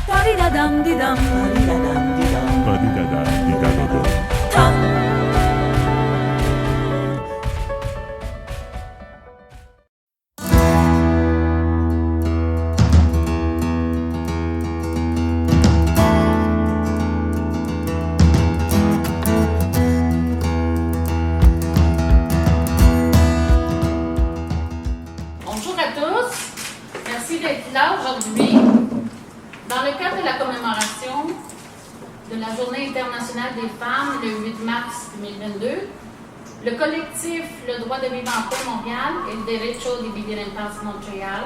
Ba-di-da-dum-di-dum. Ba-di-da-dum-di-dum. Ba-di-da-da-di-da-do-do. Dum. Bonjour à tous, merci d'être là aujourd'hui. Dans le cadre de la commémoration de la Journée internationale des femmes le 8 mars 2022, le collectif Le droit de vivre en paix Montréal et le Derecho de vivir en paz Montréal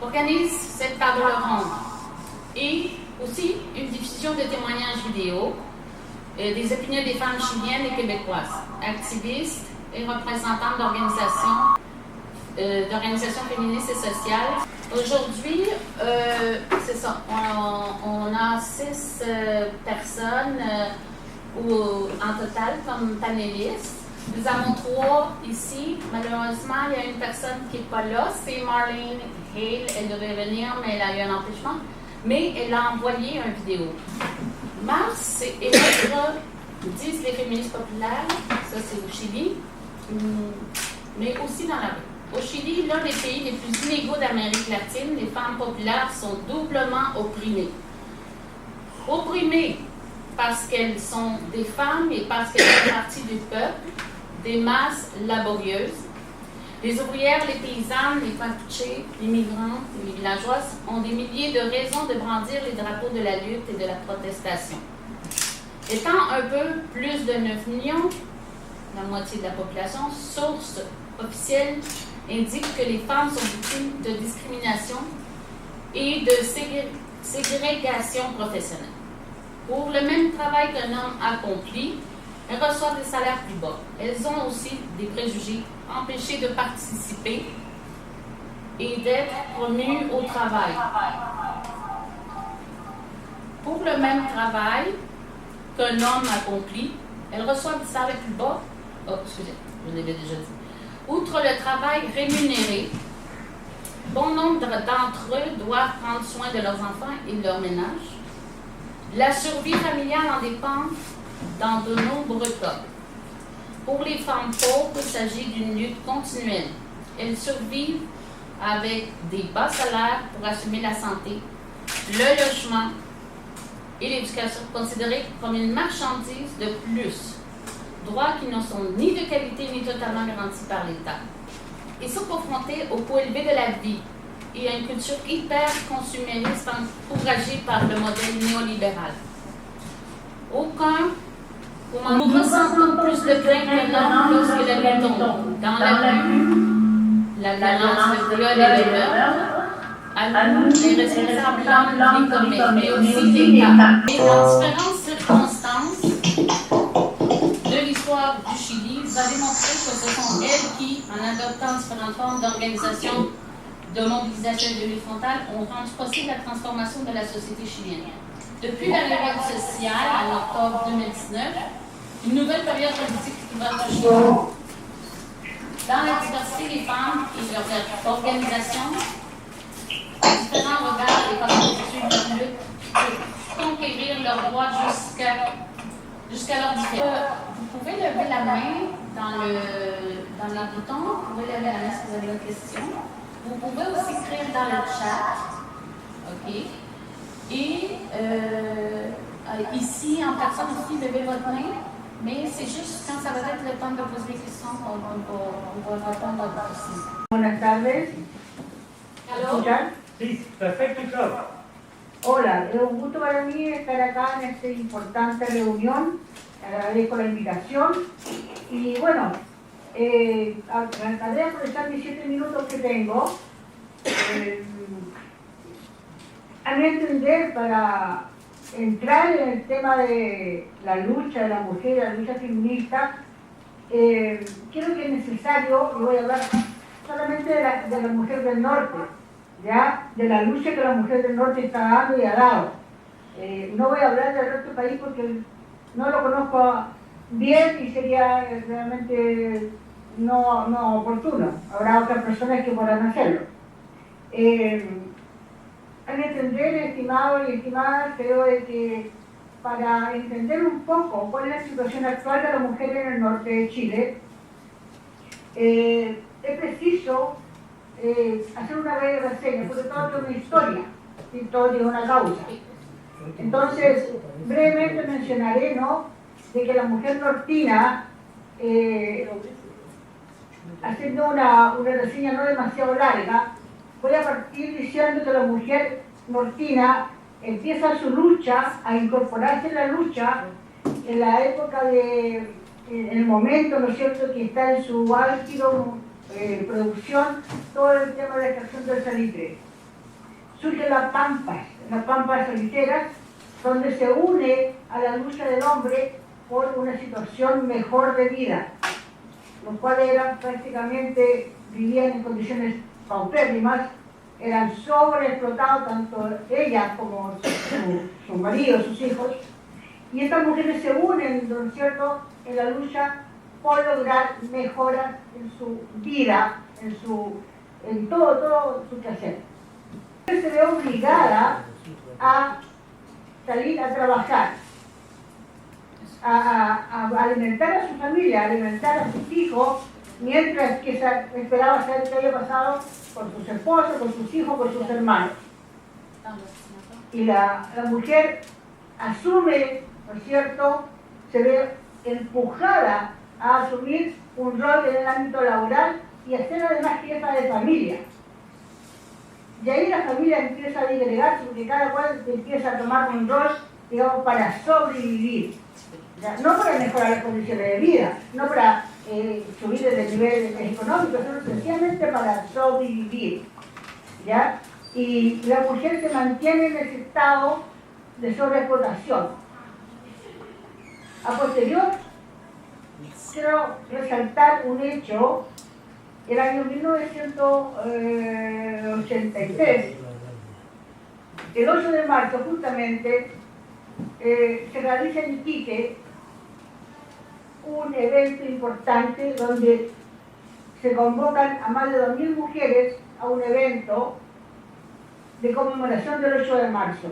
organise cette table ronde et aussi une diffusion de témoignages vidéo des opinions des femmes chiliennes et québécoises, activistes et représentantes d'organisations féministes et sociales. Aujourd'hui, c'est ça, on a 6 personnes en total comme panélistes. Nous avons 3 ici. Malheureusement, il y a une personne qui n'est pas là, c'est Marlene Hale. Elle devait venir, mais elle a eu un empêchement. Mais elle a envoyé une vidéo. Mars est notre, disent les féministes populaires, ça c'est au Chili, mais aussi dans la rue. Au Chili, l'un des pays les plus inégaux d'Amérique latine, les femmes populaires sont doublement opprimées. Opprimées parce qu'elles sont des femmes et parce qu'elles font partie du peuple, des masses laborieuses. Les ouvrières, les paysannes, les mapuches, les migrantes et les villageoises ont des milliers de raisons de brandir les drapeaux de la lutte et de la protestation. Étant un peu plus de 9 millions, la moitié de la population, source officielle indique que les femmes sont victimes de discrimination et de ségrégation professionnelle. Pour le même travail qu'un homme accomplit, elles reçoivent des salaires plus bas. Elles ont aussi des préjugés, empêchées de participer et d'être promues au travail. Pour le même travail qu'un homme accomplit, elles reçoivent des salaires plus bas. Oh, excusez, je l'avais déjà dit. Outre le travail rémunéré, bon nombre d'entre eux doivent prendre soin de leurs enfants et de leur ménage. La survie familiale en dépend dans de nombreux cas. Pour les femmes pauvres, il s'agit d'une lutte continuelle. Elles survivent avec des bas salaires pour assumer la santé, le logement et l'éducation, considérées comme une marchandise de plus. Droits qui ne sont ni de qualité ni totalement garantis par l'État. Ils sont confrontés au coût élevé de la vie et à une culture hyper consumériste encouragée par le modèle néolibéral. Nous ressentons plus de crainte que non lorsque la nuit tombe. Dans la rue, la violence, le viol et le meurtre, à nous, les responsables blancs les commettent, mais aussi l'État. Et dans différentes circonstances de l'histoire du Chili, va démontrer que ce sont elles qui, en adoptant différentes formes d'organisation, de mobilisation et de lutte frontale, ont rendu possible la transformation de la société chilienne. Depuis l'arrivée sociale en octobre 2019, une nouvelle période politique qui va toucher. Dans la diversité des femmes et de leurs organisations, différents regards et façons de suivre leur lutte pour conquérir leurs droits jusqu'à leur différence. Vous pouvez lever la main dans les boutons, vous pouvez lever la main si vous avez une question. Vous pouvez aussi écrire dans le chat. OK. Et ici, en personne aussi, levez votre main. Mais c'est juste quand ça va être le temps de poser des questions qu'on va répondre à vos questions. Buenas tardes. Allô? ¿Escuchan? Sí, perfecto y claro. Hola, es un gusto para mí estar acá en esta importante reunión. Agradezco la invitación. Y bueno, trataré de aprovechar mis 7 minutos que tengo a mi entender para entrar en el tema de la lucha de la mujer, la lucha feminista. Creo que es necesario, y voy a hablar solamente de la mujer del norte, ¿ya? De la lucha que la mujer del norte está dando y ha dado. No voy a hablar del resto del país porque no lo conozco bien y sería realmente no oportuno. Habrá otras personas que podrán hacerlo. A mi entender, estimado y estimada, creo de que para entender un poco cuál es la situación actual de la mujer en el norte de Chile, es preciso hacer una breve reseña, porque todo tiene una historia y todo tiene una causa. Entonces, brevemente mencionaré, ¿no?, de que la mujer nortina, haciendo una reseña no demasiado larga, voy a partir diciendo que la mujer nortina empieza su lucha, a incorporarse en la lucha en la época en el momento, ¿no es cierto?, que está en su álgido producción, todo el tema de la extracción del salitre. Surgen las pampas saliceras, donde se une a la lucha del hombre por una situación mejor de vida, los cuales eran prácticamente, vivían en condiciones paupérrimas, eran sobreexplotados tanto ella como su marido, sus hijos, y estas mujeres se unen, ¿no es cierto?, en la lucha por lograr mejoras en su vida, en todo su quehacer. Se ve obligada a salir a trabajar, a alimentar a su familia, a alimentar a sus hijos, mientras que esperaba saber qué había pasado con sus esposas, con sus hijos, con sus hermanos. Y la mujer asume, ¿no es cierto?, se ve empujada a asumir un rol en el ámbito laboral y a ser además jefa de familia. Y ahí la familia empieza a disgregarse porque cada cual empieza a tomar un rol, digamos, para sobrevivir. ¿Ya? No para mejorar las condiciones de vida, no para subir el nivel económico, sino sencillamente para sobrevivir. ¿Ya? Y la mujer se mantiene en ese estado de sobreexplotación. A posterior, quiero resaltar un hecho. El año 1983, el 8 de marzo justamente, se realiza en Iquique un evento importante donde se convocan a más de 2.000 mujeres a un evento de conmemoración del 8 de marzo.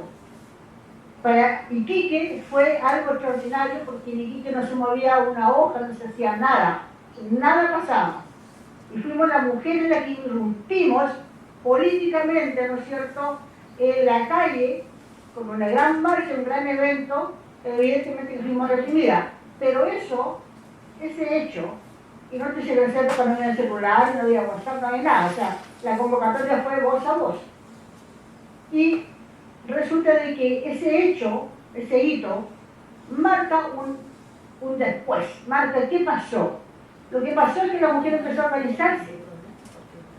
Para Iquique fue algo extraordinario porque en Iquique no se movía una hoja, no se hacía nada, nada pasaba. Y fuimos las mujeres las que irrumpimos políticamente, ¿no es cierto?, en la calle, como una gran marcha, un gran evento, evidentemente que fuimos reprimidas. Pero ese hecho, y no te sirve ser porque no había celular, no había WhatsApp, no había nada, o sea, la convocatoria fue voz a voz. Y resulta de que ese hecho, ese hito, marca un después, marca qué pasó. Lo que pasó es que la mujer empezó a organizarse,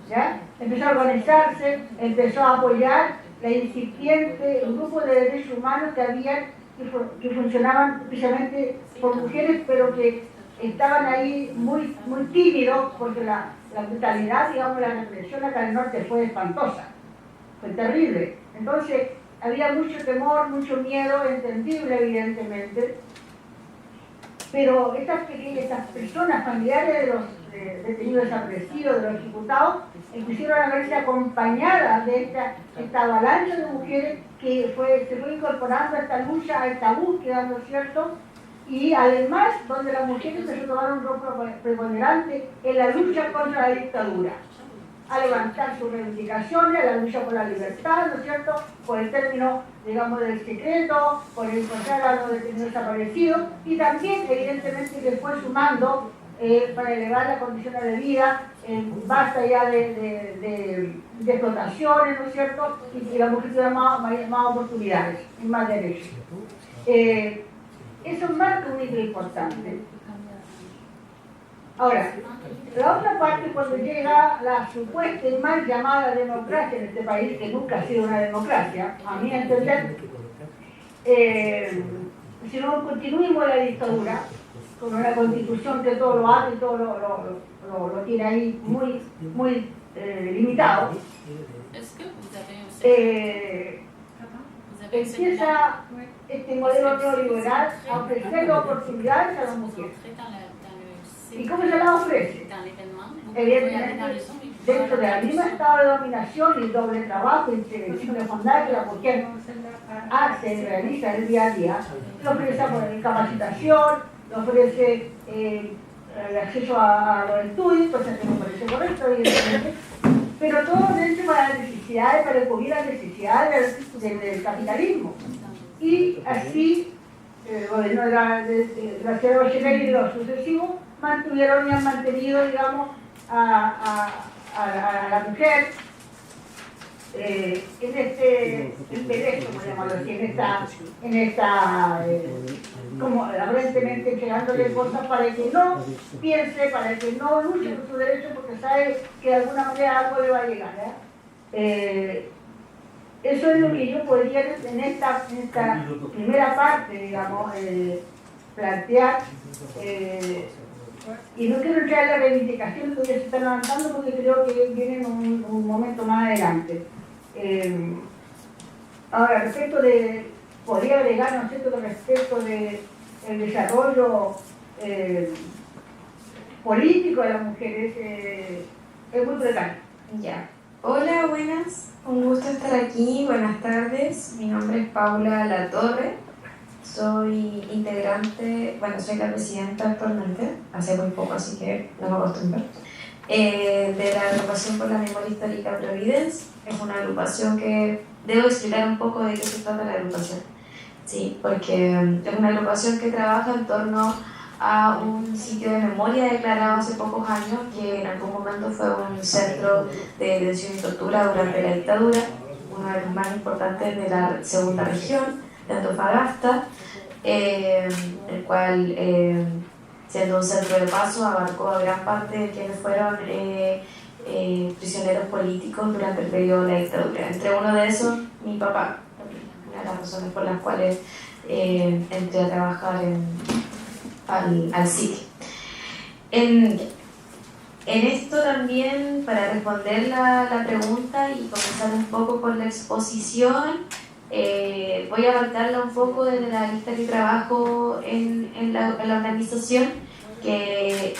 ¿ya? Empezó a organizarse, empezó a apoyar la incipiente grupo de derechos humanos que funcionaban precisamente por mujeres, pero que estaban ahí muy tímidos, porque la brutalidad, digamos, la represión acá en el norte fue espantosa, fue terrible. Entonces, había mucho temor, mucho miedo, entendible evidentemente. Pero estas personas familiares de los detenidos desaparecidos, de los ejecutados, quisieron a verse acompañadas de esta avalancha de mujeres que se fue incorporando a esta lucha, a esta búsqueda, ¿no es cierto? Y además, donde las mujeres empezó a tomar un rol preponderante en la lucha contra la dictadura, a levantar sus reivindicaciones, a la lucha por la libertad, ¿no es cierto?, por el término, digamos, del secreto, por encontrar a los detenidos desaparecidos, y también, evidentemente, que fue sumando para elevar las condiciones de vida, basta ya de explotaciones, ¿no es cierto?, y que la mujer tuviera más oportunidades y más derechos. Eso marca un hito importante. Ahora, la otra parte, cuando llega la supuesta y mal llamada democracia en este país, que nunca ha sido una democracia, a mi entender, si no continuamos la dictadura, con una constitución que todo lo hace y todo lo tiene ahí muy limitado, empieza este modelo neoliberal a ofrecer oportunidades a las mujeres. ¿Y cómo se las ofrece? Evidentemente, dentro del mismo estado de dominación y doble trabajo entre el signo de bondad que la mujer hace, realiza el día a día, le ofrece capacitación, le ofrece el acceso a los estudios, cosa que me parece correcto, evidentemente, pero todo dentro para las necesidades, para cubrir las necesidades del capitalismo. Y así, el gobierno de la ciudad de Bachelet y los sucesivos mantuvieron y han mantenido, digamos, a la mujer en este interés, como llamarlo así, en esta como aparentemente entregándole cosas para que no piense, para que no luche por su derecho, porque sabe que de alguna manera algo le va a llegar. Eso es lo que yo podría en esta primera parte, digamos, plantear. Y no quiero entrar en la reivindicación que ya se está levantando porque creo que viene en un momento más adelante. Ahora, respecto de, podría agregar, ¿no es cierto?, que respecto del desarrollo político de las mujeres es muy precario. Ya. Hola, buenas. Un gusto estar aquí. Buenas tardes. Mi nombre es Paula Latorre. Soy integrante, bueno, soy la presidenta actualmente, hace muy poco, así que no me acostumbro, de la Agrupación por la Memoria Histórica Providence. Es una agrupación que debo explicar un poco de qué se trata la agrupación. Sí, porque es una agrupación que trabaja en torno a un sitio de memoria declarado hace pocos años, que en algún momento fue un centro de detención y tortura durante la dictadura, uno de los más importantes de la segunda región de Antofagasta, el cual, siendo un centro de paso, abarcó a gran parte de quienes fueron prisioneros políticos durante el periodo de la dictadura. Entre uno de esos, mi papá, una de las razones por las cuales entré a trabajar al sitio. En esto también, para responder la pregunta y comenzar un poco con la exposición, voy a abarcarla un poco desde la lista de trabajo en la organización, que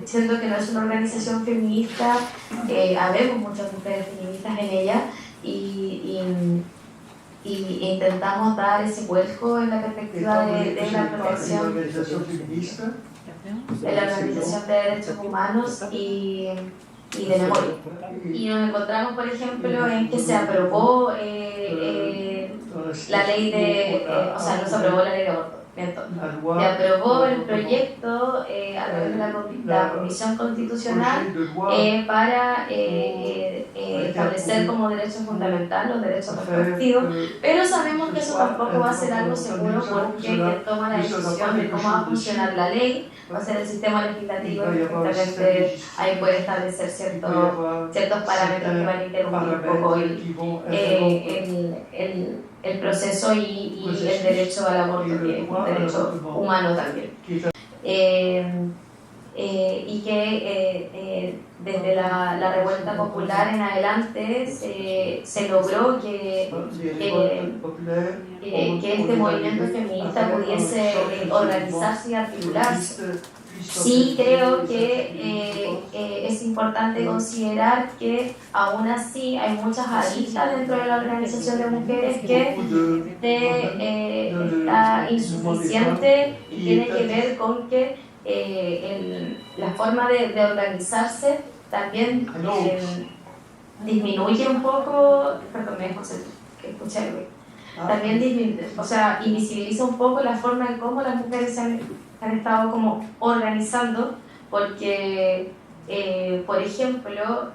siendo que no es una organización feminista, habemos muchas mujeres feministas en ella y intentamos dar ese vuelco en la perspectiva de la protección de la Organización de Derechos Humanos y de memoria. Y nos encontramos, por ejemplo, en que se aprobó la ley de, o sea, no se aprobó la ley de aborto, se aprobó el proyecto a través de la Comisión Constitucional para establecer como derecho fundamental los derechos reproductivos, pero sabemos que eso tampoco va a ser algo seguro, porque quien toma la decisión de cómo va a funcionar la ley va a ser el sistema legislativo, y justamente ahí puede establecer ciertos parámetros que van a interrumpir un poco el proceso y el derecho al aborto, que es un derecho humano también. Y que desde la revuelta popular en adelante se logró que este movimiento feminista pudiese organizarse y articularse. Sí creo que es importante considerar que aún así hay muchas aristas dentro de la organización de mujeres que está insuficiente y tiene que ver con que la forma de organizarse también disminuye un poco, perdón, me dejo que escuché algo. También invisibiliza un poco la forma en cómo las mujeres se han estado como organizando, porque, por ejemplo,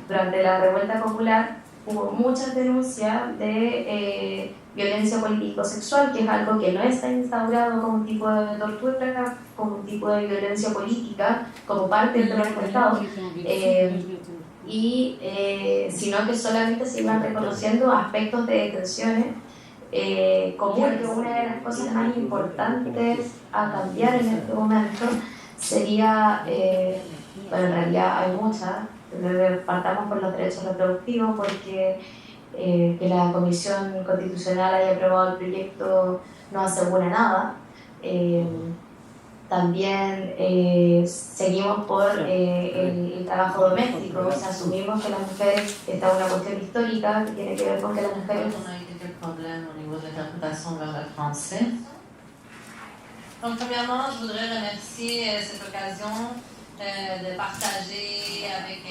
durante la revuelta popular hubo muchas denuncias de violencia político-sexual, que es algo que no está instaurado como un tipo de tortura, como un tipo de violencia política, como parte del trabajo del Estado, sino que solamente se iban reconociendo aspectos de detenciones comunes. Una de las cosas más importantes a cambiar en este momento sería, bueno, en realidad hay muchas, partamos por los derechos reproductivos, porque que la Comisión Constitucional haya aprobado el proyecto no asegura nada. También seguimos por el trabajo doméstico, o sea, asumimos que las mujeres, esta es una cuestión histórica que tiene que ver con que las mujeres... On a eu quelques problèmes au niveau de l'interprétation vers le français. Donc, premièrement, je voudrais remercier cette occasion de partager avec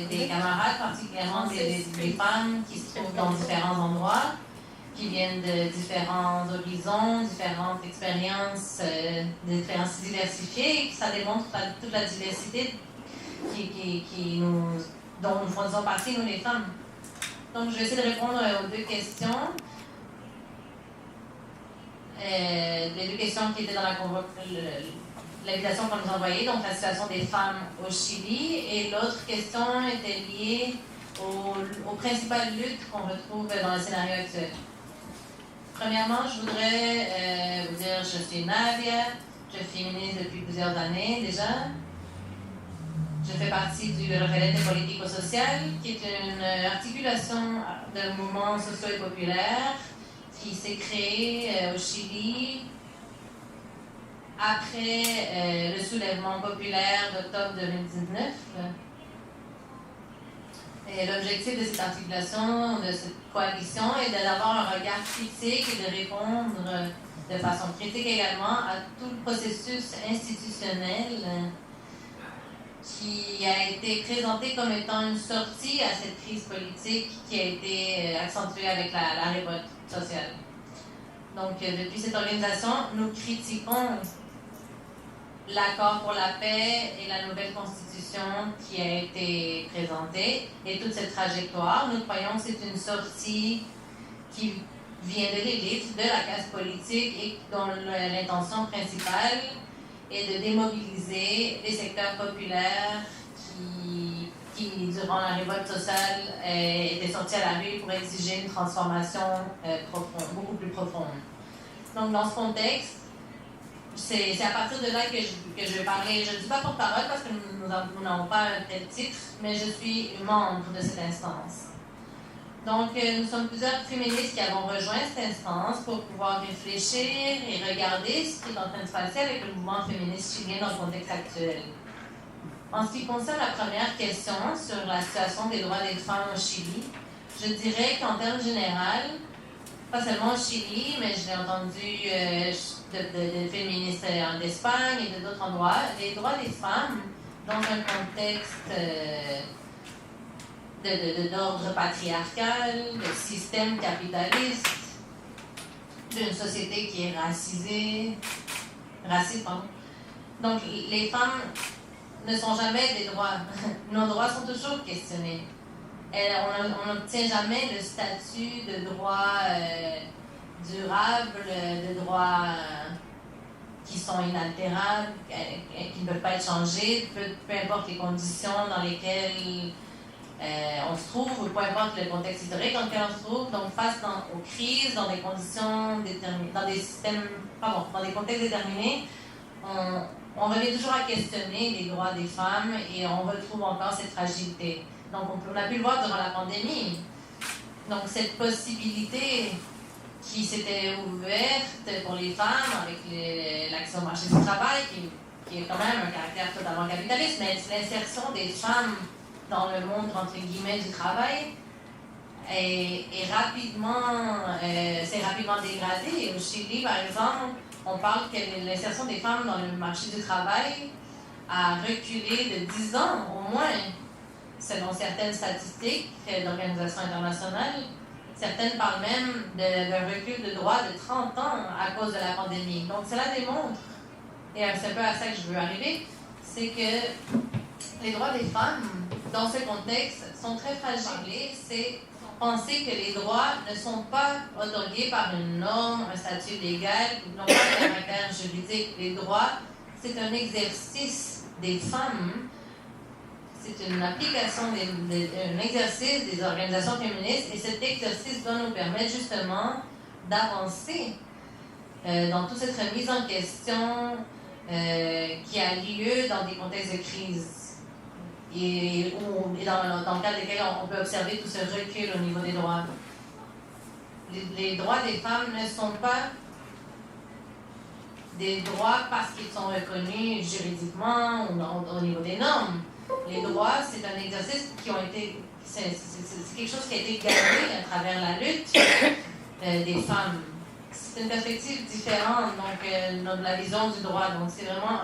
des camarades, particulièrement des femmes qui se trouvent dans différents endroits, qui viennent de différents horizons, différentes expériences, d'expériences diversifiées, et ça démontre toute la diversité dont nous faisons partie, nous les femmes. Donc, je vais essayer de répondre aux deux questions. Les deux questions qui étaient dans l'invitation qu'on nous a envoyée, donc la situation des femmes au Chili, et l'autre question était liée aux principales luttes qu'on retrouve dans le scénario actuel. Premièrement, je voudrais vous dire, je suis Nadia, je suis féministe depuis plusieurs années déjà. Je fais partie du Referente Politico-Social, qui est une articulation de mouvements sociaux et populaires qui s'est créé au Chili après le soulèvement populaire d'octobre 2019. Et l'objectif de cette articulation, de cette coalition, est d'avoir un regard critique et de répondre de façon critique également à tout le processus institutionnel qui a été présenté comme étant une sortie à cette crise politique qui a été accentuée avec la révolte sociale. Donc, depuis cette organisation, nous critiquons l'accord pour la paix et la nouvelle constitution qui a été présentée et toute cette trajectoire. Nous croyons que c'est une sortie qui vient de l'élite, de la classe politique et dont l'intention principale est de démobiliser les secteurs populaires qui durant la révolte sociale, étaient sortis à la rue pour exiger une transformation beaucoup plus profonde. Donc, dans ce contexte, c'est à partir de là que je vais parler. Je ne dis pas porte-parole parce que nous n'avons pas un tel titre, mais je suis membre de cette instance. Donc, nous sommes plusieurs féministes qui avons rejoint cette instance pour pouvoir réfléchir et regarder ce qui est en train de se passer avec le mouvement féministe chilien dans le contexte actuel. En ce qui concerne la première question sur la situation des droits des femmes au Chili, je dirais qu'en termes généraux, pas seulement au Chili, mais je l'ai entendu de féministes d'Espagne et de d'autres endroits, les droits des femmes dans un contexte d'ordre patriarcal, de système capitaliste, d'une société qui est raciste, pardon. Donc, les femmes ne sont jamais des droits. Nos droits sont toujours questionnés. On n'obtient jamais le statut de droit durable, de droits qui sont inaltérables, qui ne peuvent pas être changés, peu importe les conditions dans lesquelles on se trouve, ou peu importe le contexte historique dans lequel on se trouve. Donc, face aux crises, dans des conditions déterminées, dans des contextes déterminés, on revient toujours à questionner les droits des femmes et on retrouve encore cette fragilité. Donc, on a pu le voir durant la pandémie. Donc, cette possibilité qui s'était ouverte pour les femmes avec l'accès au marché du travail, qui est quand même un caractère totalement capitaliste, mais l'insertion des femmes dans le monde, entre guillemets, du travail s'est rapidement dégradée. Au Chili, par exemple, on parle que l'insertion des femmes dans le marché du travail a reculé de 10 ans au moins, selon certaines statistiques d'organisations internationales. Certaines parlent même d'un recul de droits de 30 ans à cause de la pandémie. Donc cela démontre, et c'est un peu à ça que je veux arriver, c'est que les droits des femmes, dans ce contexte, sont très fragiles. C'est penser que les droits ne sont pas otorgués par une norme, un statut légal, non pas un caractère juridique. Les droits, c'est un exercice des femmes, c'est une application, un exercice des organisations féministes, et cet exercice doit nous permettre justement d'avancer dans toute cette remise en question qui a lieu dans des contextes de crise. Et dans le cadre desquels on peut observer tout ce recul au niveau des droits. Les droits des femmes ne sont pas des droits parce qu'ils sont reconnus juridiquement ou au niveau des normes. Les droits, c'est un exercice qui ont été... C'est quelque chose qui a été gagné à travers la lutte des femmes. C'est une perspective différente, donc la vision du droit. Donc c'est vraiment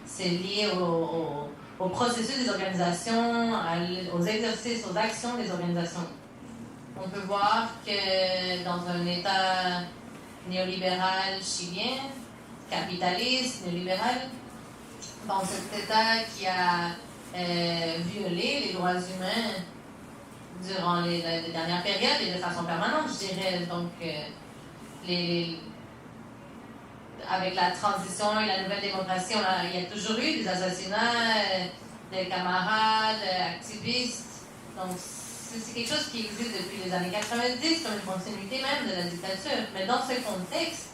c'est lié au processus des organisations, aux exercices, aux actions des organisations. On peut voir que dans un État néolibéral chilien, capitaliste, néolibéral, dans cet État qui a violé les droits humains durant les dernières périodes et de façon permanente, je dirais. Donc, avec la transition et la nouvelle démocratie, il y a toujours eu des assassinats de camarades, activistes. Donc, c'est quelque chose qui existe depuis les années 90, comme une continuité même de la dictature. Mais dans ce contexte,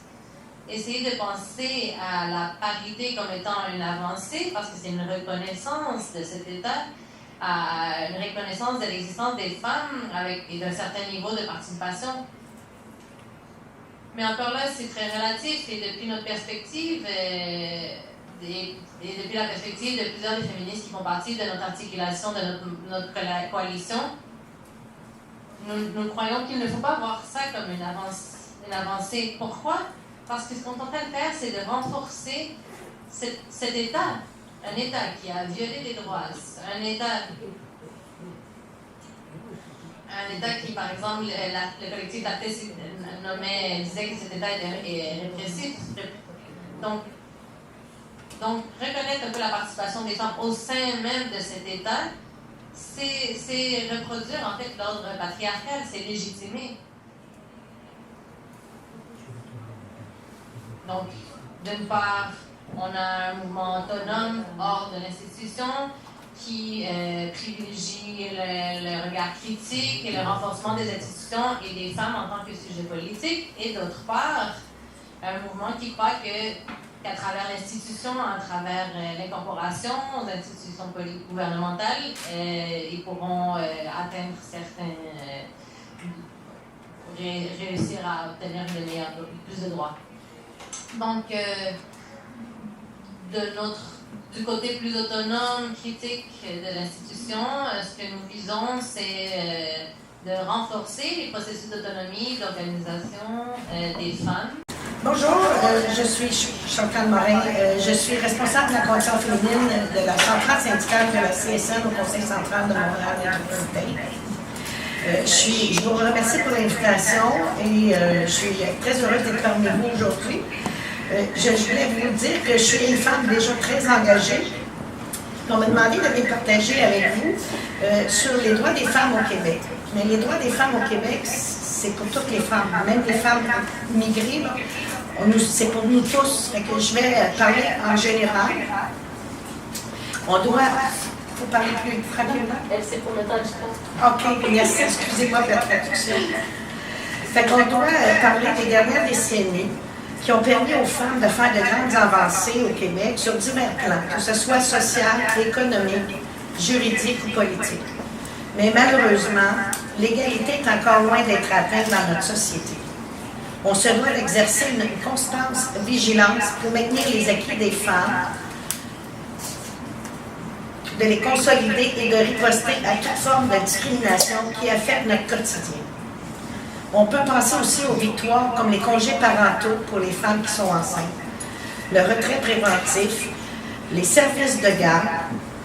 essayer de penser à la parité comme étant une avancée, parce que c'est une reconnaissance de cet État, une reconnaissance de l'existence des femmes et d'un certain niveau de participation. Mais encore là, c'est très relatif, et depuis notre perspective, et depuis la perspective de plusieurs des féministes qui font partie de notre articulation, de notre coalition, nous croyons qu'il ne faut pas voir ça comme une avancée. Pourquoi? Parce que ce qu'on est en train de faire, c'est de renforcer cet État. Un État qui a violé des droits. Un État qui, par exemple, le collectif d'Arte disait que cet État est répressif. Donc, reconnaître un peu la participation des femmes au sein même de cet État, c'est reproduire en fait l'ordre patriarcal, c'est légitimer. Donc, d'une part, on a un mouvement autonome hors de l'institution qui privilégie le regard critique et le renforcement des institutions et des femmes en tant que sujet politique. Et d'autre part, un mouvement qui croit qu'à travers l'institution, à travers l'incorporation aux institutions gouvernementales, ils pourront atteindre certains... réussir à obtenir plus de droits. Donc, du côté plus autonome, critique de l'institution, ce que nous visons, c'est de renforcer les processus d'autonomie, d'organisation des femmes. Bonjour, je suis Chantal Morin, je suis responsable de la condition féminine de la centrale syndicale de la CSN au Conseil central de Montréal métropolitain. Je vous remercie pour l'invitation et je suis très heureuse d'être parmi vous aujourd'hui. Je voulais vous dire que je suis une femme déjà très engagée. On m'a demandé de venir partager avec vous sur les droits des femmes au Québec. Mais les droits des femmes au Québec, c'est pour toutes les femmes, même les femmes migrées, c'est pour nous tous. Fait que je vais parler en général. On doit... Il faut parler plus tranquillement. C'est pour le temps du temps. OK, merci, excusez-moi pour la traduction. Fait qu'on doit parler des dernières décennies qui ont permis aux femmes de faire de grandes avancées au Québec sur divers plans, que ce soit social, économique, juridique ou politique. Mais malheureusement, l'égalité est encore loin d'être atteinte dans notre société. On se doit d'exercer une constante vigilance pour maintenir les acquis des femmes, de les consolider et de riposter à toute forme de discrimination qui affecte notre quotidien. On peut penser aussi aux victoires comme les congés parentaux pour les femmes qui sont enceintes, le retrait préventif, les services de garde,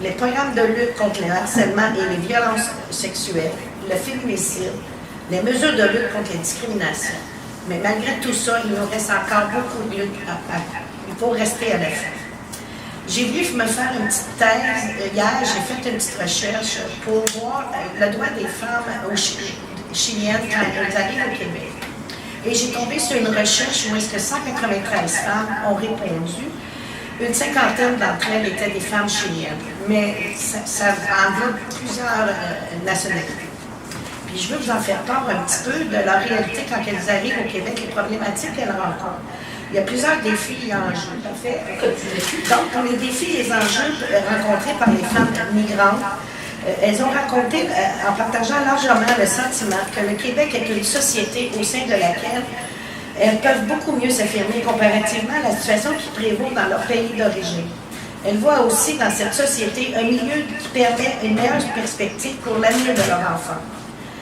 les programmes de lutte contre le harcèlement et les violences sexuelles, le féminicide, les mesures de lutte contre les discriminations. Mais malgré tout ça, il nous reste encore beaucoup de lutte à faire. Il faut rester à l'affût. J'ai voulu me faire une petite thèse. Hier, j'ai fait une petite recherche pour voir le droit des femmes chiliennes quand elles arrivent au Québec. Et j'ai tombé sur une recherche où est-ce que 193 femmes ont répondu. Une cinquantaine d'entre elles étaient des femmes chiliennes, mais ça englobe plusieurs nationalités. Puis je veux vous en faire part un petit peu de leur réalité quand elles arrivent au Québec, les problématiques qu'elles rencontrent. Il y a plusieurs défis et enjeux. Donc, pour les défis et les enjeux rencontrés par les femmes migrantes, elles ont raconté, en partageant largement le sentiment que le Québec est une société au sein de laquelle elles peuvent beaucoup mieux s'affirmer comparativement à la situation qui prévaut dans leur pays d'origine. Elles voient aussi dans cette société un milieu qui permet une meilleure perspective pour l'avenir de leur enfant.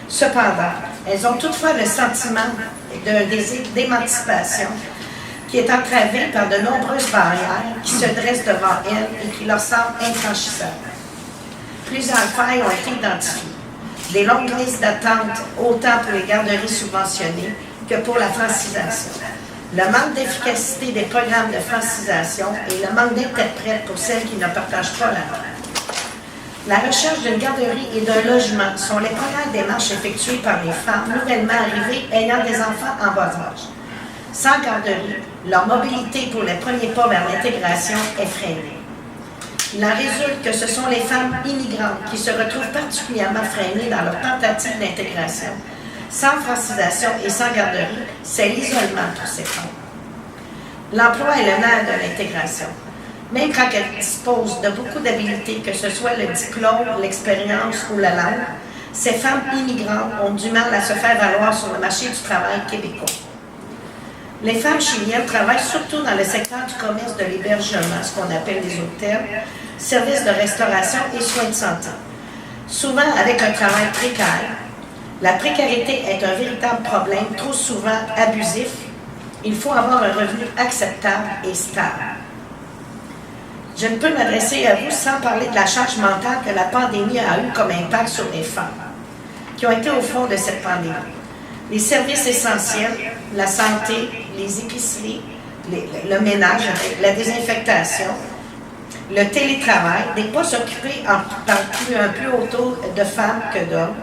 Cependant, elles ont toutefois le sentiment d'un désir d'émancipation qui est entravé par de nombreuses barrières qui se dressent devant elles et qui leur semblent infranchissables. Plusieurs failles ont été identifiées. Des longues listes d'attente, autant pour les garderies subventionnées que pour la francisation. Le manque d'efficacité des programmes de francisation et le manque d'interprètes pour celles qui ne partagent pas la langue. La recherche d'une garderie et d'un logement sont les premières démarches effectuées par les femmes nouvellement arrivées ayant des enfants en bas âge. Sans garderie, leur mobilité pour les premiers pas vers l'intégration est freinée. Il en résulte que ce sont les femmes immigrantes qui se retrouvent particulièrement freinées dans leur tentative d'intégration. Sans francisation et sans garderie, c'est l'isolement pour ces femmes. L'emploi est le nerf de l'intégration. Même quand elles disposent de beaucoup d'habiletés, que ce soit le diplôme, l'expérience ou la langue, ces femmes immigrantes ont du mal à se faire valoir sur le marché du travail québécois. Les femmes chiliennes travaillent surtout dans le secteur du commerce de l'hébergement, ce qu'on appelle les hôtels, services de restauration et soins de santé. Souvent avec un travail précaire. La précarité est un véritable problème, trop souvent abusif. Il faut avoir un revenu acceptable et stable. Je ne peux m'adresser à vous sans parler de la charge mentale que la pandémie a eue comme impact sur les femmes qui ont été au fond de cette pandémie. Les services essentiels, la santé, les épiceries, le ménage, la désinfectation, le télétravail, des postes occupés par un plus haut taux de femmes que d'hommes.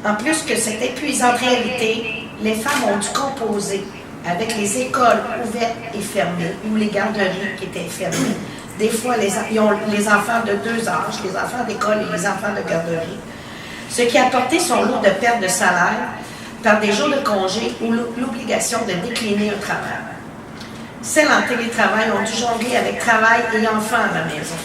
En plus que cette épuisante réalité, les femmes ont dû composer avec les écoles ouvertes et fermées ou les garderies qui étaient fermées. Des fois, ils ont les enfants de 2 âges, les enfants d'école et les enfants de garderie, ce qui a apporté son lot de pertes de salaire par des jours de congé ou l'obligation de décliner un travail. Celles en télétravail ont dû jongler avec travail et enfants à la maison.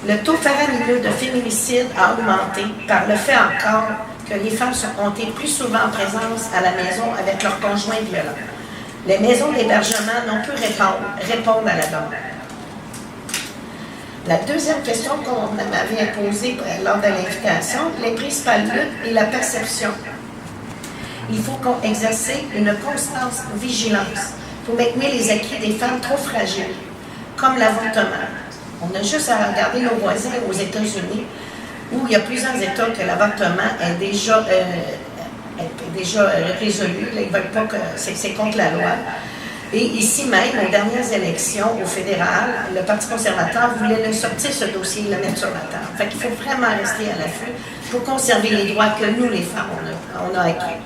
Le taux faramineux de féminicide a augmenté par le fait encore que les femmes ont été plus souvent en présence à la maison avec leurs conjoints violents. Les maisons d'hébergement n'ont pu répondre à la demande. La deuxième question qu'on m'avait posée lors de l'invitation, les principales luttes et la perception. Il faut exercer une constante vigilance pour maintenir les acquis des femmes trop fragiles, comme l'avortement. On a juste à regarder nos voisins aux États-Unis, où il y a plusieurs États que l'avortement est déjà résolu. Là, ils veulent pas que c'est contre la loi. Et ici même, aux dernières élections au fédéral, le Parti conservateur voulait sortir ce dossier et le mettre sur la table. Fait qu'il faut vraiment rester à l'affût pour conserver les droits que nous, les femmes, on a acquis.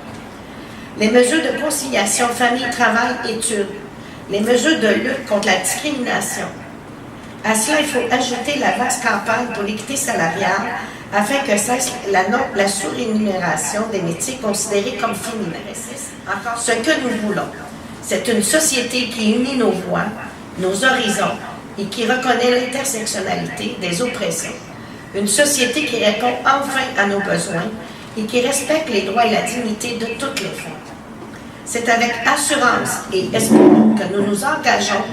Les mesures de conciliation famille, travail, études. Les mesures de lutte contre la discrimination. À cela, il faut ajouter la vaste campagne pour l'équité salariale afin que cesse la sous-rémunération des métiers considérés comme féminins. Ce que nous voulons, c'est une société qui unit nos voix, nos horizons et qui reconnaît l'intersectionnalité des oppressions. Une société qui répond enfin à nos besoins et qui respecte les droits et la dignité de toutes les femmes. C'est avec assurance et espoir que nous nous engageons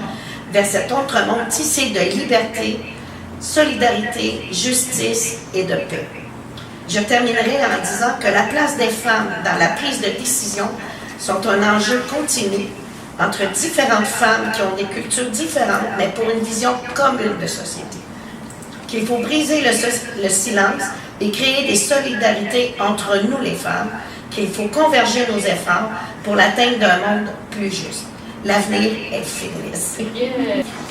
vers cet autre monde tissé de liberté, solidarité, justice et de paix. Je terminerai en disant que la place des femmes dans la prise de décision sont un enjeu continu entre différentes femmes qui ont des cultures différentes, mais pour une vision commune de société. Qu'il faut briser le silence et créer des solidarités entre nous les femmes, qu'il faut converger nos efforts pour l'atteinte d'un monde plus juste. L'avenir est féministe.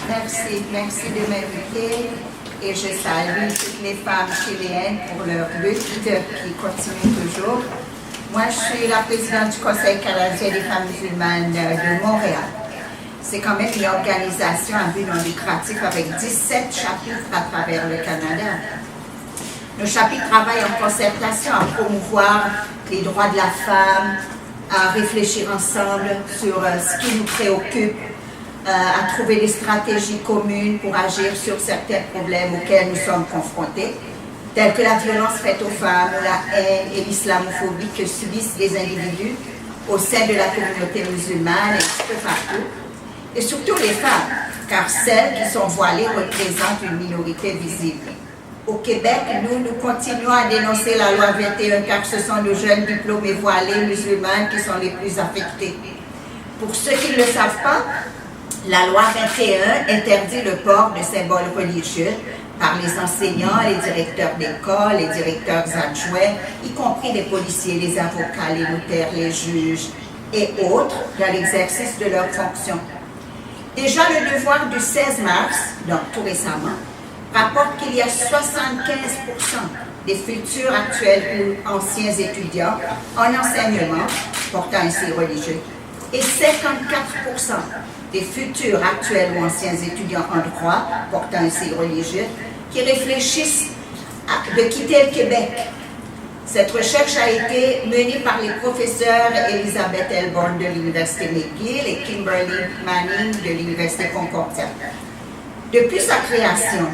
Merci de m'inviter et je salue toutes les femmes chiliennes pour leur lutte qui continue toujours. Moi, je suis la présidente du Conseil canadien des femmes musulmanes de Montréal. C'est quand même une organisation à but non lucratif avec 17 chapitres à travers le Canada. Nos chapitres travaillent en concertation à promouvoir les droits de la femme, à réfléchir ensemble sur ce qui nous préoccupe, à trouver des stratégies communes pour agir sur certains problèmes auxquels nous sommes confrontés, tels que la violence faite aux femmes, la haine et l'islamophobie que subissent les individus, au sein de la communauté musulmane, et un petit peu partout, et surtout les femmes, car celles qui sont voilées représentent une minorité visible. Au Québec, nous continuons à dénoncer la loi 21, car ce sont nos jeunes diplômés voilés musulmanes qui sont les plus affectés. Pour ceux qui ne le savent pas, la loi 21 interdit le port de symboles religieux par les enseignants, les directeurs d'école, les directeurs adjoints, y compris les policiers, les avocats, les notaires, les juges et autres dans l'exercice de leurs fonctions. Déjà, le devoir du 16 mars, donc tout récemment, rapporte qu'il y a 75% des futurs actuels ou anciens étudiants en enseignement portant un signe religieux et 54% des futurs actuels ou anciens étudiants en droit portant un signe religieux qui réfléchissent de quitter le Québec. Cette recherche a été menée par les professeurs Elizabeth Elborn de l'Université McGill et Kimberly Manning de l'Université Concordia. Depuis sa création,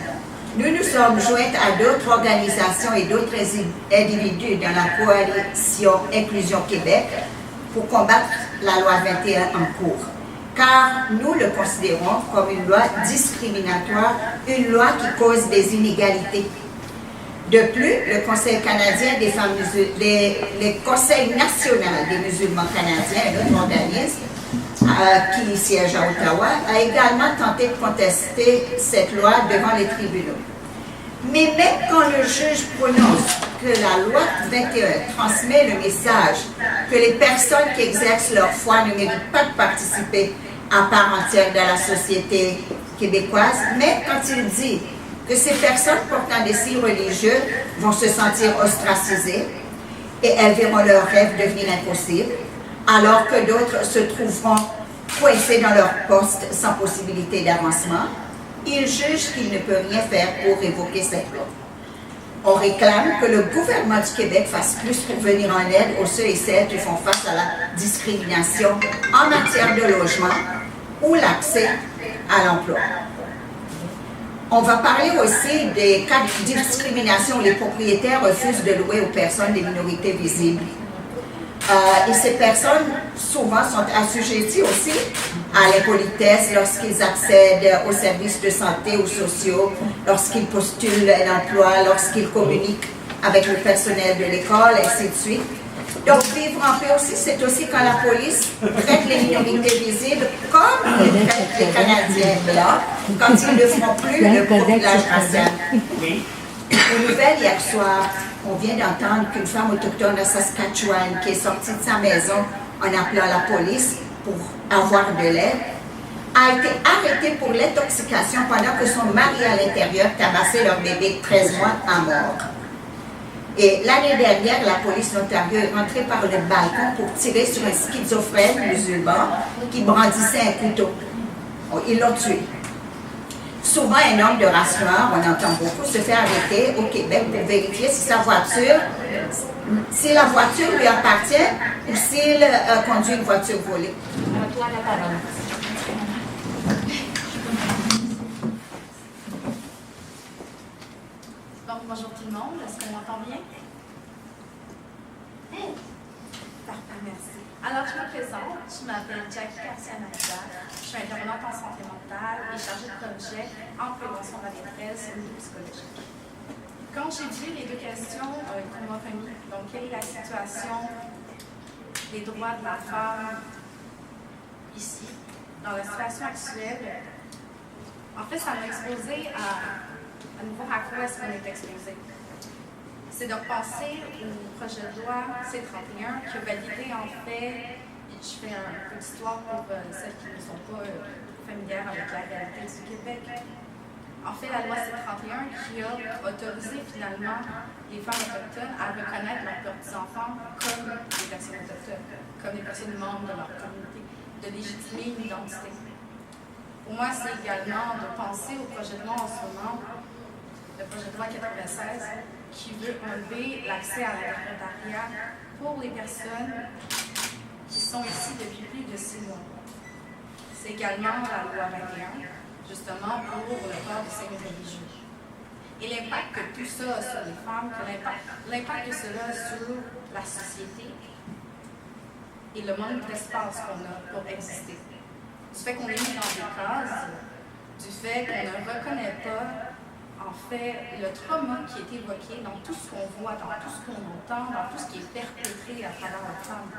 nous nous sommes jointes à d'autres organisations et d'autres individus dans la coalition Inclusion Québec pour combattre la loi 21 en cours, car nous le considérons comme une loi discriminatoire, une loi qui cause des inégalités. De plus, le Conseil canadien des femmes le Conseil national des musulmans canadiens, un autre organisme qui siège à Ottawa, a également tenté de contester cette loi devant les tribunaux. Mais même quand le juge prononce que la loi 21 transmet le message que les personnes qui exercent leur foi ne méritent pas de participer à part entière dans la société québécoise, mais quand il dit que ces personnes portant des signes religieux vont se sentir ostracisées et elles verront leurs rêves devenir impossibles, alors que d'autres se trouveront coincés dans leur poste sans possibilité d'avancement, il juge qu'il ne peut rien faire pour révoquer cette loi. On réclame que le gouvernement du Québec fasse plus pour venir en aide aux ceux et celles qui font face à la discrimination en matière de logement ou l'accès à l'emploi. On va parler aussi des cas de discrimination où les propriétaires refusent de louer aux personnes des minorités visibles. Et ces personnes, souvent, sont assujetties aussi à l'impolitesse lorsqu'ils accèdent aux services de santé ou sociaux, lorsqu'ils postulent un emploi, lorsqu'ils communiquent avec le personnel de l'école, ainsi de suite. Donc, vivre en paix aussi, c'est aussi quand la police traite les minorités visibles comme ils traitent les Canadiens blancs, quand ils ne font plus le profilage racial. Aux nouvelles, hier soir, on vient d'entendre qu'une femme autochtone de Saskatchewan qui est sortie de sa maison en appelant la police pour avoir de l'aide, a été arrêtée pour l'intoxication pendant que son mari à l'intérieur tabassait leur bébé de 13 mois à mort. Et l'année dernière, la police d'Ontario est rentrée par le balcon pour tirer sur un schizophrène musulman qui brandissait un couteau. Ils l'ont tué. Souvent, un homme de race noire, on entend beaucoup, se fait arrêter au Québec pour vérifier si la voiture lui appartient ou s'il conduit une voiture volée. Donc, bonjour tout le monde, est-ce qu'on m'entend bien? Parfait, merci. Alors, je me présente, je m'appelle Jackie Garcia-Nadia, je suis intervenante en santé mentale et chargée de projet en prévention de la détresse au niveau psychologique. Quand j'ai vu les deux questions qu'on m'a remis, donc quelle est la situation des droits de la femme ici, dans la situation actuelle, en fait, ça m'a exposé à nouveau à quoi est-ce qu'on est exposé. C'est de repenser au projet de loi C-31 qui a validé en fait, et je fais un peu d'histoire pour celles qui ne sont pas familières avec la réalité du Québec. En fait, la loi C-31 qui a autorisé finalement les femmes autochtones à reconnaître leurs petits-enfants comme des personnes autochtones, comme des personnes membres de leur communauté, de légitimer une identité. Pour moi, c'est également de penser au projet de loi en ce moment, le projet de loi 96, qui veut enlever l'accès à l'interprétariat pour les personnes qui sont ici depuis plus de 6 mois. C'est également la loi 21, justement pour le port du signe religieux. Et l'impact que tout ça a sur les femmes, l'impact que cela a sur la société, et le manque d'espace qu'on a pour exister. Du fait qu'on est mis dans des cases, du fait qu'on ne reconnaît pas, en fait, le trauma qui est évoqué dans tout ce qu'on voit, dans tout ce qu'on entend, dans tout ce qui est perpétré à travers la femme.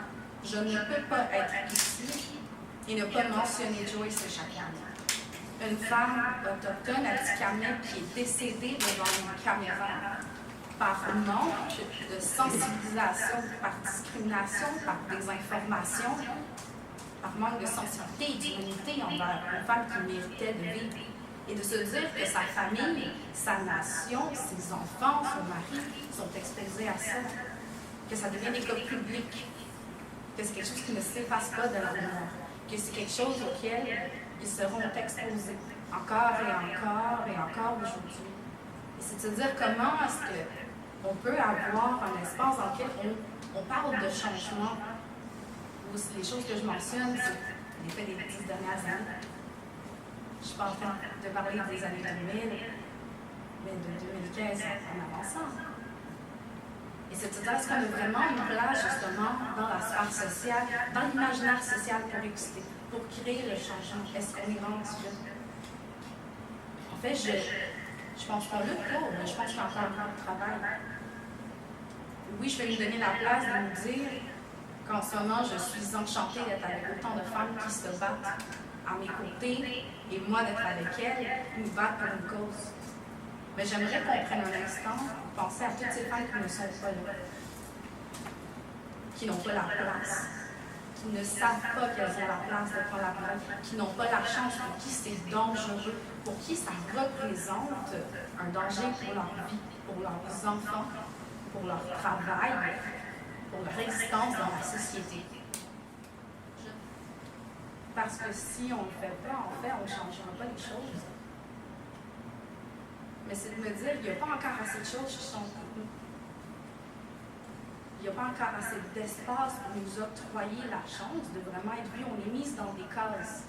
Je ne peux pas être ici et ne pas mentionner Joyce Echaquan. Une femme autochtone atikamekw qui est décédée devant une caméra par manque de sensibilisation, par discrimination, par désinformation, par manque de sensibilité et d'humanité envers une femme qui méritait de vivre. Et de se dire que sa famille, sa nation, ses enfants, son mari sont exposés à ça, que ça devient des cas publics, que c'est quelque chose qui ne s'efface pas de la mémoire, que c'est quelque chose auquel ils seront exposés encore et encore et encore aujourd'hui. Et c'est de se dire comment est-ce qu'on peut avoir un espace dans lequel on parle de changement, où les choses que je mentionne, c'est l'effet des 10 dernières années. Je ne suis pas en train de parler des années 2000, mais de 2015 en avançant. Et c'est de se dire, est-ce qu'on a vraiment une place justement dans la sphère sociale, dans l'imaginaire social pour exister, pour créer le changement? Est-ce qu'on est rendu là? En fait, je pense qu'on l'a pas, mais je pense qu'il y a encore un travail. Oui, je vais lui donner la place de nous dire qu'en ce moment, je suis enchantée d'être avec autant de femmes qui se battent à mes côtés, et moi d'être avec elles, nous battre pour une cause. Mais j'aimerais qu'on prenne un instant pour penser à toutes ces femmes qui ne sont pas là, qui n'ont pas la place, qui ne savent pas qu'elles ont la place de prendre la place, qui n'ont pas la chance, pour qui c'est dangereux, pour qui ça représente un danger pour leur vie, pour leurs enfants, pour leur travail, pour leur existence dans la société. Parce que si on ne le fait pas, en fait, on ne changera pas les choses. Mais c'est de me dire qu'il n'y a pas encore assez de choses qui sont pour nous. Il n'y a pas encore assez d'espace pour nous octroyer la chance de vraiment être vus. On est mis dans des cases.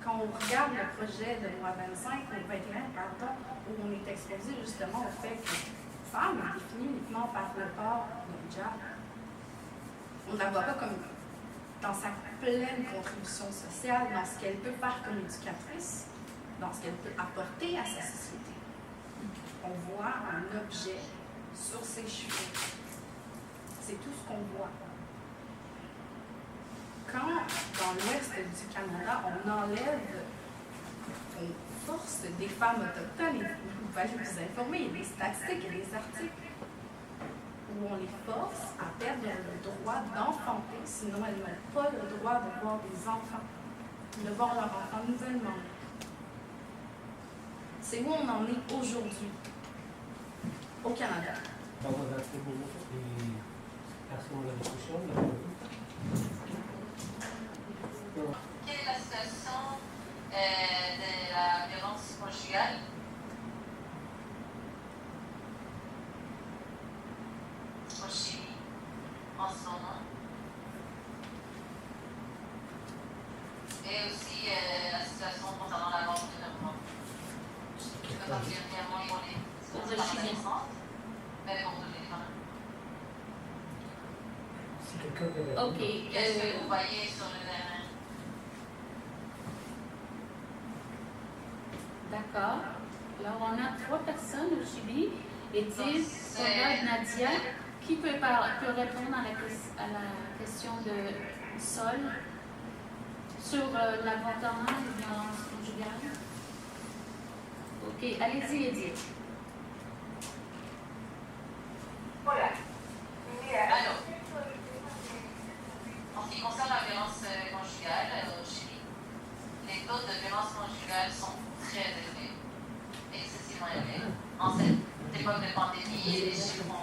Quand on regarde le projet de loi 25 ou 21, pardon, où on est exposé justement au fait que la femme est définie uniquement par le port de hijab, on ne la voit pas comme dans sa pleine contribution sociale, dans ce qu'elle peut faire comme éducatrice, dans ce qu'elle peut apporter à sa société. On voit un objet sur ses cheveux. C'est tout ce qu'on voit. Quand, dans l'ouest du Canada, on enlève, on force des femmes autochtones, et vous allez vous informer, il y a des statistiques et des articles, où on les force à perdre le droit d'enfanter, sinon elles n'ont pas le droit de voir des enfants, de voir leurs enfants nouvellement. C'est où on en est aujourd'hui, au Canada. Quelle est la situation de la violence conjugale? Au Chili, en ce moment. Et aussi la situation concernant la mort de l'enfant. Je ne peux pas dire réellement pour les adolescentes, mais pour tous les femmes. Ok. Qu'est-ce que vous voyez sur le terrain? D'accord. Alors, on a 3 personnes au Chili. Edith, Soraya, Nadia. Qui peut répondre à la question de Sol sur l'avortement et les violences conjugales? Ok, allez-y, Edith. Voilà. Alors, en ce qui concerne la violence conjugale au Chili, les taux de violence conjugale sont très élevés, excessivement élevés. En cette époque de pandémie, les chiffres ont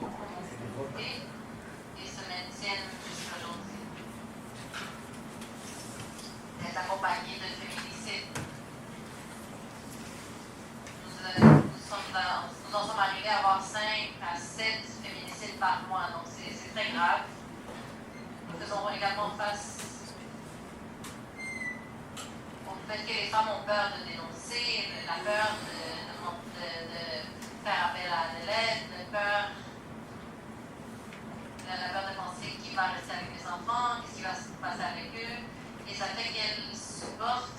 monté et se maintiennent jusqu'à aujourd'hui. C'est accompagné de féminicides. Nous en sommes arrivés à avoir 5 à 7 féminicides par mois, donc c'est très grave. Nous faisons également face au fait que les femmes ont peur de dénoncer, la peur de faire appel à de l'aide, la peur de penser qui va rester avec les enfants, qu'est-ce qui va se passer avec eux. Et ça fait qu'elle supporte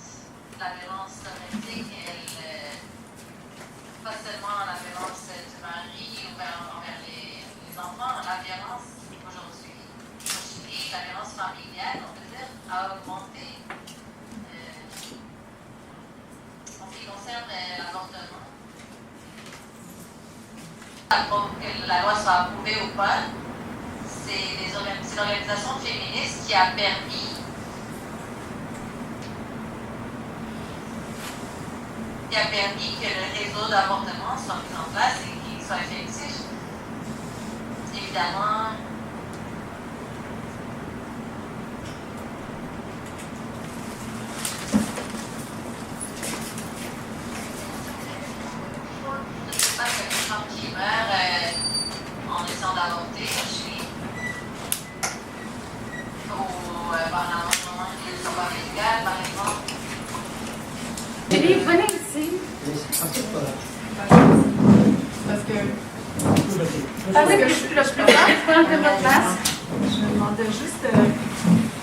la violence domestique, pas seulement la violence du mari ou envers les enfants, la violence aujourd'hui. Aujourd'hui, la violence familiale, on peut dire, a augmenté en ce qui concerne l'avortement. Que la loi soit approuvée ou pas, c'est l'organisation féministe qui a permis que le réseau d'avortement soit mis en place et qu'il soit effectif. Évidemment, je ne sais pas que les femmes qui meurent en essayant d'avorter chez ou par l'avortement qui ne sont pas légal, par exemple. Philippe, venez ici. Parce que je suis prends un peu votre place. je me demandais juste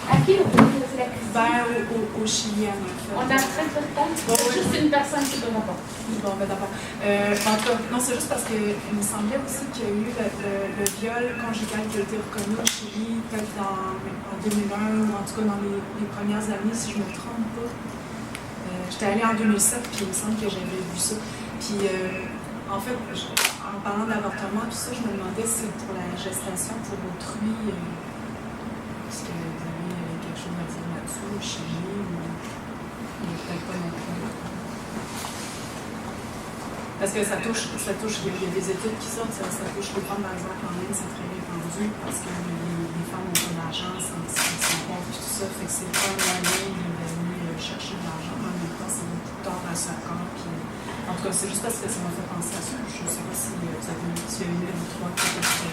À qui vous posez la question? au Chili, en fait. On a très peu de temps. C'est juste une personne qui peut répondre. Bon, ben d'accord. En tout cas, non, c'est juste parce qu'il me semblait aussi qu'il y a eu le viol conjugal qui a été reconnu au Chili, peut-être en 2001, ou en tout cas dans les premières années, si je ne me trompe pas. J'étais allée en 2007, puis il me semble que j'avais vu ça. Puis, en fait, en parlant d'avortement, tout ça, je me demandais si pour la gestation pour autrui, est-ce que vous avez quelque chose à dire là-dessus au Chili, ou peut-être pas non plus. Parce que ça touche, il y a des études qui sortent, ça touche les femmes, par exemple, en Inde, c'est très répandu, parce que les femmes ont pas d'argent, sont pauvres, tout ça, fait que c'est pas un moyen de venir chercher de l'argent. En même temps, c'est beaucoup tard à ce corps. En tout cas, c'est juste parce que ça m'a fait penser à ça. Je ne sais pas si vous avez eu une ou trois qui étaient là-dessus.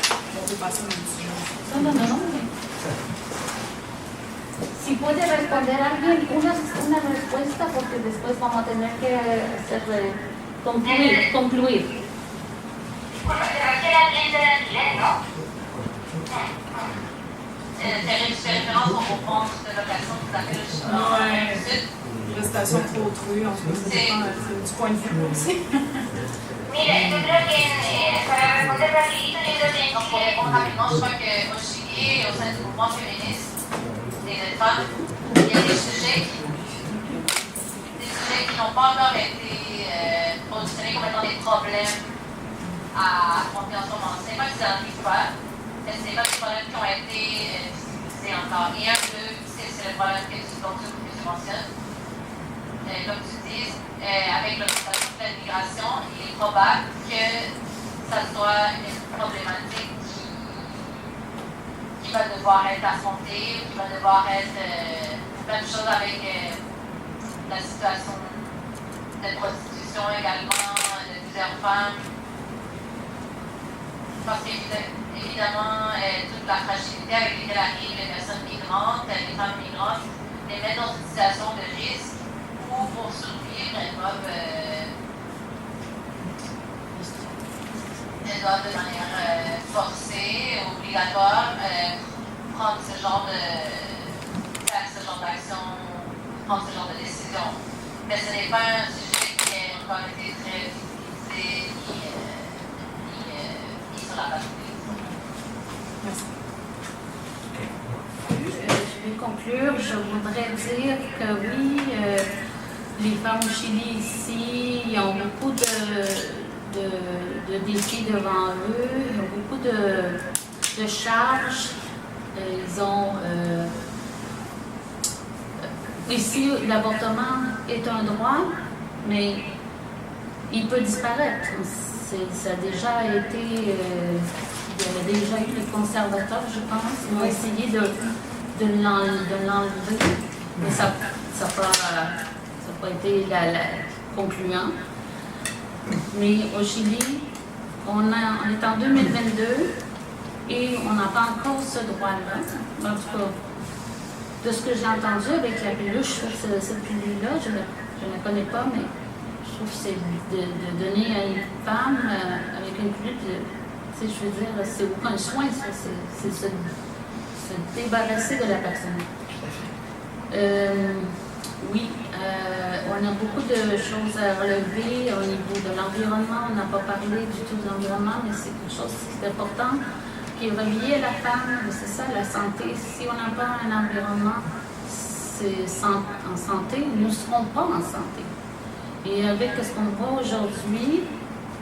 On peut passer à un sujet. No. Si puede responder alguien una respuesta, porque después vamos a tener que concluir. C'est référence au fonds de location qui s'appelle le Sud. Gestation pour autrui, en tout cas, ça dépend du point de vue aussi. Mire, yo creo que para responder rapidito, yo creo que pour répondre rapidement, je crois qu'au Chili, au sein du mouvement féministe des femmes, il y a des sujets qui n'ont pas encore été positionnés comme étant des problèmes à affronter en ce moment. Ce n'est pas qu'ils n'arrivent pas, ce n'est pas des problèmes qui ont été visibilisés encore. Et un peu, c'est le problème que tu mentionnes. Comme tu dis, avec l'augmentation de la migration, il est probable que ça soit une problématique qui va devoir être affrontée, qui va devoir être même chose avec la situation de prostitution également, de plusieurs femmes. Parce qu'évidemment, toute la fragilité avec laquelle arrivent les personnes migrantes, les femmes migrantes, les mettent dans une situation de risque où pour survivre, elles doivent de manière forcée, obligatoire, faire ce genre d'action, prendre ce genre de décision. Mais ce n'est pas un sujet qui a encore été très visibilisé ni sur la base. Merci. Je vais conclure. Je voudrais dire que oui, les femmes au Chili ici, ils ont beaucoup de défis devant eux, ils ont beaucoup de charges. Ils ont ici, l'avortement est un droit, mais il peut disparaître. Ça a déjà été, il y a déjà eu les conservateurs, je pense, qui ont essayé de l'enlever, mais ça n'a pas été concluant. Mais au Chili, on est en 2022 et on n'a pas encore ce droit-là. En tout cas, de ce que j'ai entendu avec la pilule, je trouve que cette pilule-là, je ne la connais pas, mais je trouve que c'est de donner à une femme avec une pilule, Tu sais, je veux dire, c'est aucun soin, ça, c'est se débarrasser de la personne. Oui, on a beaucoup de choses à relever au niveau de l'environnement. On n'a pas parlé du tout de l'environnement, mais c'est quelque chose qui est important, qui est relié à la femme. C'est ça, la santé. Si on n'a pas un environnement en santé, nous ne serons pas en santé. Et avec ce qu'on voit aujourd'hui,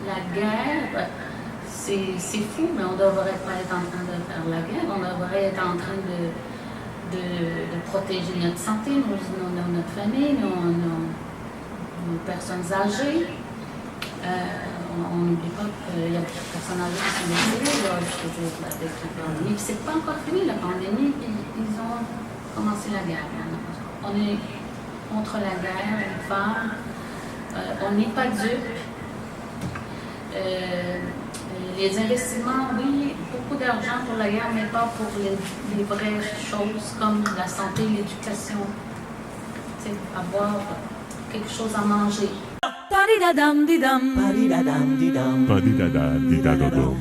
la guerre, c'est fou, mais on ne devrait pas être en train de faire la guerre. On devrait être en train de protéger notre santé, notre famille, nos personnes âgées. On n'oublie pas qu'il y a beaucoup de personnes âgées qui sont décédées, là, je veux dire, avec la pandémie. Puis c'est pas encore fini, la pandémie, puis ils ont commencé la guerre. On est contre la guerre, les femmes. On n'est pas dupes. Les investissements, oui, beaucoup d'argent pour la guerre, mais pas pour les vraies choses comme la santé, l'éducation. Tu sais, avoir quelque chose à manger. Padidadam didam. Padidadam didam. Padidadam didadodom.